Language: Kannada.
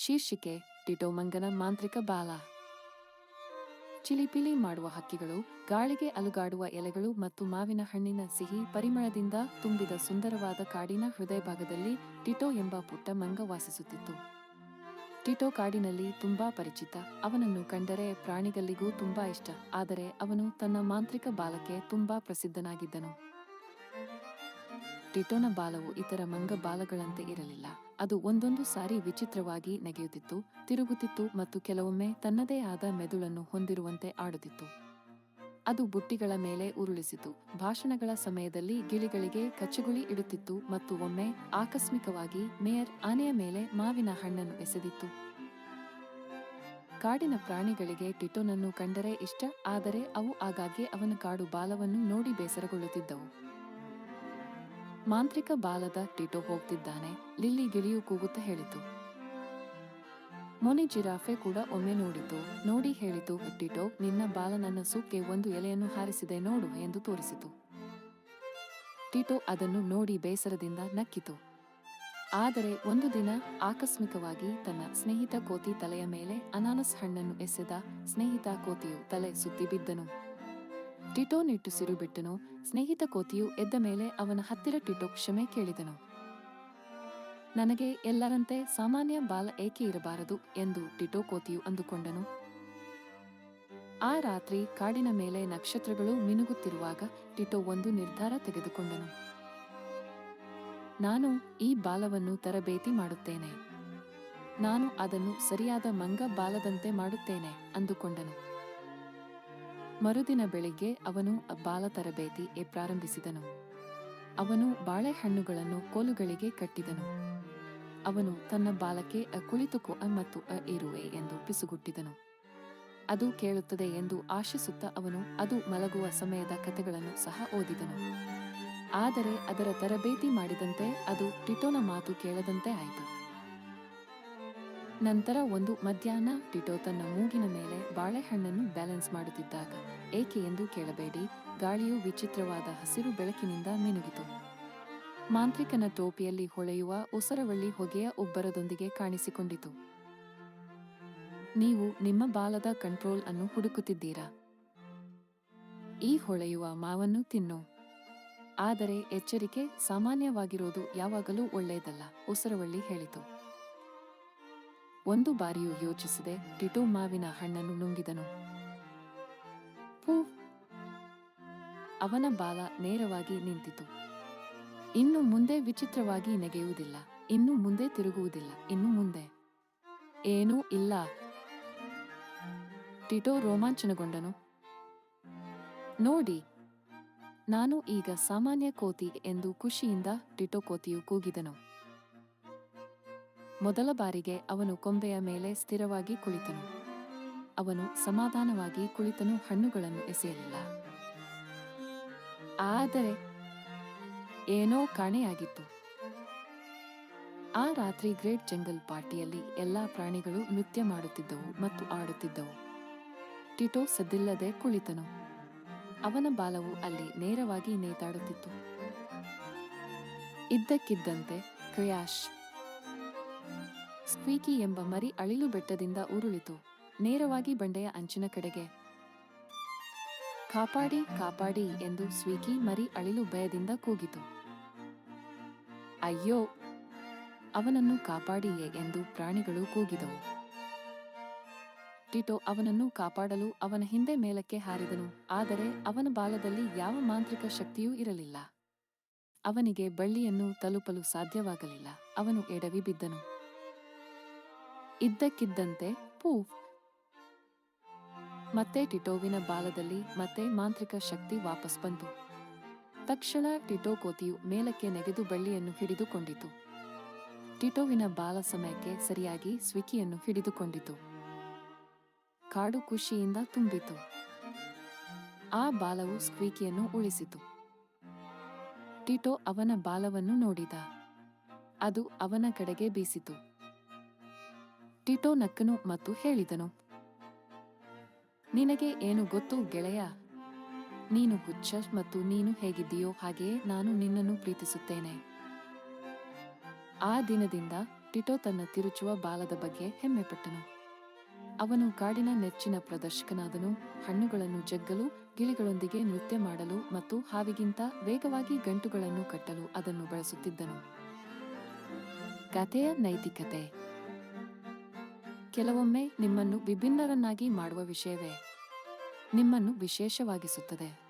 ಶೀರ್ಷಿಕೆ ಟಿಟೋ ಮಂಗನ ಮಾಂತ್ರಿಕ ಬಾಲ. ಚಿಲಿಪಿಲಿ ಮಾಡುವ ಹಕ್ಕಿಗಳು, ಗಾಳಿಗೆ ಅಲುಗಾಡುವ ಎಲೆಗಳು ಮತ್ತು ಮಾವಿನ ಹಣ್ಣಿನ ಸಿಹಿ ಪರಿಮಳದಿಂದ ತುಂಬಿದ ಸುಂದರವಾದ ಕಾಡಿನ ಹೃದಯಭಾಗದಲ್ಲಿ ಟಿಟೋ ಎಂಬ ಪುಟ್ಟ ಮಂಗ ವಾಸಿಸುತ್ತಿತ್ತು. ಟಿಟೋ ಕಾಡಿನಲ್ಲಿ ತುಂಬಾ ಪರಿಚಿತ. ಅವನನ್ನು ಕಂಡರೆ ಪ್ರಾಣಿಗಳಿಗೂ ತುಂಬಾ ಇಷ್ಟ. ಆದರೆ ಅವನು ತನ್ನ ಮಾಂತ್ರಿಕ ಬಾಲಕ್ಕೆ ತುಂಬಾ ಪ್ರಸಿದ್ಧನಾಗಿದ್ದನು. ಟಿಟೋನ ಬಾಲವು ಇತರ ಮಂಗ ಬಾಲಗಳಂತೆ ಇರಲಿಲ್ಲ. ಅದು ಒಂದೊಂದು ಸಾರಿ ವಿಚಿತ್ರವಾಗಿ ನೆಗೆಯುತ್ತಿತ್ತು, ತಿರುಗುತ್ತಿತ್ತು ಮತ್ತು ಕೆಲವೊಮ್ಮೆ ತನ್ನದೇ ಆದ ಮೆದುಳನ್ನು ಹೊಂದಿರುವಂತೆ ಆಡುತ್ತಿತ್ತು. ಅದು ಬುಟ್ಟಿಗಳ ಮೇಲೆ ಉರುಳಿಸಿತು, ಭಾಷಣಗಳ ಸಮಯದಲ್ಲಿ ಗಿಳಿಗಳಿಗೆ ಕಚ್ಚಗುಳಿ ಇಡುತ್ತಿತ್ತು ಮತ್ತು ಒಮ್ಮೆ ಆಕಸ್ಮಿಕವಾಗಿ ಮೇಯರ್ ಆನೆಯ ಮೇಲೆ ಮಾವಿನ ಹಣ್ಣನ್ನು ಎಸೆದಿತ್ತು. ಕಾಡಿನ ಪ್ರಾಣಿಗಳಿಗೆ ಟಿಟೋನನ್ನು ಕಂಡರೆ ಇಷ್ಟ, ಆದರೆ ಅವು ಆಗಾಗ್ಗೆ ಅವನ ಕಾಡು ಬಾಲವನ್ನು ನೋಡಿ ಬೇಸರಗೊಳ್ಳುತ್ತಿದ್ದವು. ಮಾಂತ್ರಿಕ ಬಾಲದ ಟಿಟೋ ಹೋಗ್ತಿದ್ದಾನೆ, ಲಿಲ್ಲಿ ಗಿಳಿಯು ಕೂಗುತ್ತಾ ಹೇಳಿತು. ಮೊನಿ ಜಿರಾಫೆ ಕೂಡ ಒಮ್ಮೆ ನೋಡಿತು. ನೋಡಿ ಹೇಳಿತು, ಟಿಟೋ, ನಿನ್ನ ಬಾಲ ನನ್ನ ಸೂಪ್ಗೆ ಒಂದು ಎಲೆಯನ್ನು ಹಾರಿಸಿದೆ ನೋಡು ಎಂದು ತೋರಿಸಿತು. ಟಿಟೋ ಅದನ್ನು ನೋಡಿ ಬೇಸರದಿಂದ ನಕ್ಕಿತು. ಆದರೆ ಒಂದು ದಿನ ಆಕಸ್ಮಿಕವಾಗಿ ತನ್ನ ಸ್ನೇಹಿತ ಕೋತಿ ತಲೆಯ ಮೇಲೆ ಅನಾನಸ್ ಹಣ್ಣನ್ನು ಎಸೆದ. ಸ್ನೇಹಿತ ಕೋತಿಯು ತಲೆ ಸುತ್ತಿ ಬಿದ್ದನು. ಟಿಟೋ ನಿಟ್ಟುಸಿರು ಬಿಟ್ಟನು. ಸ್ನೇಹಿತ ಕೋತಿಯು ಎದ್ದ ಮೇಲೆ ಅವನ ಹತ್ತಿರ ಟಿಟೋ ಕ್ಷಮೆ ಕೇಳಿದನು. ನನಗೆ ಎಲ್ಲರಂತೆ ಸಾಮಾನ್ಯ ಬಾಲ ಏಕೆ ಇರಬಾರದು ಎಂದು ಟಿಟೋ ಕೋತಿಯು ಅಂದುಕೊಂಡನು. ಆ ರಾತ್ರಿ ಕಾಡಿನ ಮೇಲೆ ನಕ್ಷತ್ರಗಳು ಮಿನುಗುತ್ತಿರುವಾಗ ಟಿಟೋ ಒಂದು ನಿರ್ಧಾರ ತೆಗೆದುಕೊಂಡನು. ನಾನು ಈ ಬಾಲವನ್ನು ತರಬೇತಿ ಮಾಡುತ್ತೇನೆ. ನಾನು ಅದನ್ನು ಸರಿಯಾದ ಮಂಗ ಬಾಲದಂತೆ ಮಾಡುತ್ತೇನೆ ಅಂದುಕೊಂಡನು. ಮರುದಿನ ಬೆಳಿಗ್ಗೆ ಅವನು ಬಾಲ ತರಬೇತಿ ಪ್ರಾರಂಭಿಸಿದನು. ಅವನು ಬಾಳೆಹಣ್ಣುಗಳನ್ನು ಕೋಲುಗಳಿಗೆ ಕಟ್ಟಿದನು. ಅವನು ತನ್ನ ಬಾಲಕ್ಕೆ ಕುಳಿತುಕೋ ಮತ್ತು ಇರುವೆ ಎಂದು ಪಿಸುಗುಟ್ಟಿದನು. ಅದು ಕೇಳುತ್ತದೆ ಎಂದು ಆಶಿಸುತ್ತಾ ಅವನು ಅದು ಮಲಗುವ ಸಮಯದ ಕಥೆಗಳನ್ನು ಸಹ ಓದಿದನು. ಆದರೆ ಅದರ ತರಬೇತಿ ಮಾಡಿದಂತೆ ಅದು ಟಿಟೋನ ಮಾತು ಕೇಳದಂತೆ ಆಯಿತು. ನಂತರ ಒಂದು ಮಧ್ಯಾಹ್ನ ಟಿಟೋ ತನ್ನ ಮೂಗಿನ ಮೇಲೆ ಬಾಳೆಹಣ್ಣನ್ನು ಬ್ಯಾಲೆನ್ಸ್ ಮಾಡುತ್ತಿದ್ದಾಗ, ಏಕೆ ಎಂದು ಕೇಳಬೇಡಿ, ಗಾಳಿಯು ವಿಚಿತ್ರವಾದ ಹಸಿರು ಬೆಳಕಿನಿಂದ ಮಿನುಗಿತು. ಮಾಂತ್ರಿಕನ ಟೋಪಿಯಲ್ಲಿ ಹೊಳೆಯುವ ಉಸರವಳ್ಳಿ ಹೊಗೆಯ ಉಬ್ಬರದೊಂದಿಗೆ ಕಾಣಿಸಿಕೊಂಡಿತು. ನೀವು ನಿಮ್ಮ ಬಾಲದ ಕಂಟ್ರೋಲ್ ಅನ್ನು ಹುಡುಕುತ್ತಿದ್ದೀರಾ? ಈ ಹೊಳೆಯುವ ಮಾವನ್ನು ತಿನ್ನು. ಆದರೆ ಎಚ್ಚರಿಕೆ, ಸಾಮಾನ್ಯವಾಗಿರೋದು ಯಾವಾಗಲೂ ಒಳ್ಳೆಯದಲ್ಲ, ಉಸರವಳ್ಳಿ ಹೇಳಿತು. ಒಂದು ಬಾರಿಯೂ ಯೋಚಿಸದೆ ಟಿಟೋ ಮಾವಿನ ಹಣ್ಣನ್ನು ನುಂಗಿದನು. ಪೂವ್! ಅವನ ಬಾಲ ನೇರವಾಗಿ ನಿಂತಿತು. ಇನ್ನು ಮುಂದೆ ವಿಚಿತ್ರವಾಗಿ ನೆಗೆಯುವುದಿಲ್ಲ, ಇನ್ನು ಮುಂದೆ ತಿರುಗುವುದಿಲ್ಲ, ಇನ್ನು ಮುಂದೆ ಏನೂ ಇಲ್ಲ. ಟಿಟೋ ರೋಮಾಂಚನಗೊಂಡನು. ನೋಡಿ, ನಾನು ಈಗ ಸಾಮಾನ್ಯ ಕೋತಿ ಎಂದು ಖುಷಿಯಿಂದ ಟಿಟೋ ಕೋತಿಯು ಕೂಗಿದನು. ಮೊದಲ ಬಾರಿಗೆ ಅವನು ಕೊಂಬೆಯ ಮೇಲೆ ಸ್ಥಿರವಾಗಿ ಕುಳಿತನು. ಅವನು ಸಮಾಧಾನವಾಗಿ ಕುಳಿತನು, ಹಣ್ಣುಗಳನ್ನು ಎಸೆಯಲಿಲ್ಲ. ಆದರೆ ಏನೋ ಕಾಣೆಯಾಗಿತ್ತು. ಆ ರಾತ್ರಿ ಗ್ರೇಟ್ ಜಂಗಲ್ ಪಾರ್ಟಿಯಲ್ಲಿ ಎಲ್ಲಾ ಪ್ರಾಣಿಗಳು ನೃತ್ಯ ಮಾಡುತ್ತಿದ್ದವು ಮತ್ತು ಆಡುತ್ತಿದ್ದವು. ಟಿಟೋ ಸದ್ದಿಲ್ಲದೆ ಕುಳಿತನು. ಅವನ ಬಾಲವು ಅಲ್ಲಿ ನೇರವಾಗಿ ನೇತಾಡುತ್ತಿತ್ತು. ಇದ್ದಕ್ಕಿದ್ದಂತೆ ಕ್ರ್ಯಾಶ್! ಸ್ಕ್ವೀಕಿ ಎಂಬ ಮರಿ ಅಳಿಲು ಬೆಟ್ಟದಿಂದ ಉರುಳಿತು, ನೇರವಾಗಿ ಬಂಡೆಯ ಅಂಚಿನ ಕಡೆಗೆ. ಕಾಪಾಡಿ, ಕಾಪಾಡಿ ಎಂದು ಸ್ಕ್ವೀಕಿ ಮರಿ ಅಳಿಲು ಭಯದಿಂದ ಕೂಗಿತು. ಅಯ್ಯೋ, ಅವನನ್ನು ಕಾಪಾಡಿಯೇ ಎಂದು ಪ್ರಾಣಿಗಳು ಕೂಗಿದವು. ಟಿಟೋ ಅವನನ್ನು ಕಾಪಾಡಲು ಅವನ ಹಿಂದೆ ಮೇಲಕ್ಕೆ ಹಾರಿದನು. ಆದರೆ ಅವನ ಬಾಲದಲ್ಲಿ ಯಾವ ಮಾಂತ್ರಿಕ ಶಕ್ತಿಯೂ ಇರಲಿಲ್ಲ. ಅವನಿಗೆ ಬಳ್ಳಿಯನ್ನು ತಲುಪಲು ಸಾಧ್ಯವಾಗಲಿಲ್ಲ. ಅವನು ಎಡವಿ ಬಿದ್ದನು. ಇದ್ದಕ್ಕಿದ್ದಂತೆ ಪೂವ್! ಮತ್ತೆ ಟಿಟೋವಿನ ಬಾಲದಲ್ಲಿ ಮತ್ತೆ ಮಾಂತ್ರಿಕ ಶಕ್ತಿ ವಾಪಸ್ ಬಂತು. ತಕ್ಷಣ ಟಿಟೋ ಕೋತಿಯು ಮೇಲಕ್ಕೆ ನೆಗೆದು ಬಳ್ಳಿಯನ್ನು ಹಿಡಿದುಕೊಂಡಿತು. ಟಿಟೋವಿನ ಬಾಲ ಸಮಯಕ್ಕೆ ಸರಿಯಾಗಿ ಸ್ವಿಕಿಯನ್ನು ಹಿಡಿದುಕೊಂಡಿತು. ಕಾಡು ಖುಷಿಯಿಂದ ತುಂಬಿತು. ಆ ಬಾಲವು ಸ್ಕ್ವೀಕಿಯನ್ನು ಉಳಿಸಿತು. ಟಿಟೋ ಅವನ ಬಾಲವನ್ನು ನೋಡಿದ. ಅದು ಅವನ ಕಡೆಗೆ ಬೀಸಿತು. ಟಿಟೋ ನಕ್ಕನು ಮತ್ತು ಹೇಳಿದನು, ನಿನಗೆ ಏನು ಗೊತ್ತು ಗೆಳೆಯ? ನೀನು ಹುಚ್ಚ ಮತ್ತು ನೀನು ಹೇಗಿದ್ದೀಯೋ ಹಾಗೆಯೇ ನಾನು ನಿನ್ನನ್ನು ಪ್ರೀತಿಸುತ್ತೇನೆ. ಆ ದಿನದಿಂದ ಟಿಟೋ ತನ್ನ ತಿರುಚುವ ಬಾಲದ ಬಗ್ಗೆ ಹೆಮ್ಮೆಪಟ್ಟನು. ಅವನು ಕಾಡಿನ ನೆಚ್ಚಿನ ಪ್ರದರ್ಶಕನಾದನು, ಹಣ್ಣುಗಳನ್ನು ಜಗ್ಗಲು, ಗಿಳಿಗಳೊಂದಿಗೆ ನೃತ್ಯ ಮಾಡಲು ಮತ್ತು ಹಾವಿಗಿಂತ ವೇಗವಾಗಿ ಗಂಟುಗಳನ್ನು ಕಟ್ಟಲು ಅದನ್ನು ಬಳಸುತ್ತಿದ್ದನು. ಕಥೆಯ ನೈತಿಕತೆ. ಕೆಲವೊಮ್ಮೆ ನಿಮ್ಮನ್ನು ವಿಭಿನ್ನರನ್ನಾಗಿ ಮಾಡುವ ವಿಷಯವೇ ನಿಮ್ಮನ್ನು ವಿಶೇಷವಾಗಿಸುತ್ತದೆ.